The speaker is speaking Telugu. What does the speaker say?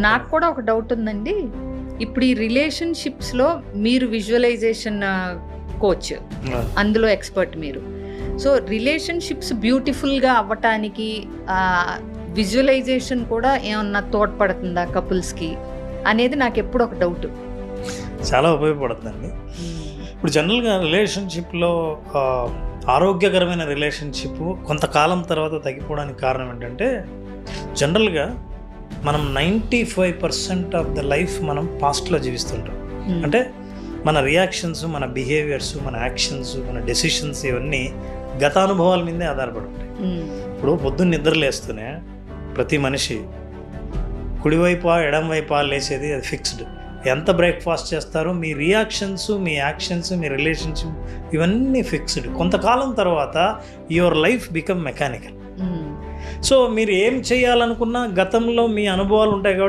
నాకు కూడా ఒక డౌట్ ఉందండి. ఇప్పుడు ఈ రిలేషన్షిప్స్లో మీరు విజువలైజేషన్ కోచ్, అందులో ఎక్స్పర్ట్ మీరు. సో రిలేషన్షిప్స్ బ్యూటిఫుల్గా అవ్వటానికి విజువలైజేషన్ కూడా ఏమన్నా తోడ్పడుతుందా కపుల్స్కి అనేది నాకు ఎప్పుడు ఒక డౌట్. చాలా ఉపయోగపడుతుందండి. ఇప్పుడు జనరల్గా రిలేషన్షిప్లో ఆరోగ్యకరమైన రిలేషన్షిప్ కొంతకాలం తర్వాత తగ్గిపోవడానికి కారణం ఏంటంటే, జనరల్గా మనం 95% ఆఫ్ ద లైఫ్ మనం పాస్ట్లో జీవిస్తుంటాం. అంటే మన రియాక్షన్స్, మన బిహేవియర్స్, మన యాక్షన్స్, మన డెసిషన్స్ ఇవన్నీ గత అనుభవాల మీదే ఆధారపడి ఉంటాయి. ఇప్పుడు పొద్దున్న నిద్రలేస్తూనే ప్రతి మనిషి కుడివైపా ఎడంవైపా లేసేది అది ఫిక్స్డ్. ఎంత బ్రేక్ఫాస్ట్ చేస్తారో మీ రియాక్షన్స్, మీ యాక్షన్స్, మీ రిలేషన్షిప్ ఇవన్నీ ఫిక్స్డ్. కొంతకాలం తర్వాత your life become mechanical. So మీరు ఏం చేయాలనుకున్నా గతంలో మీ అనుభవాలు ఉంటాయి కాబట్టి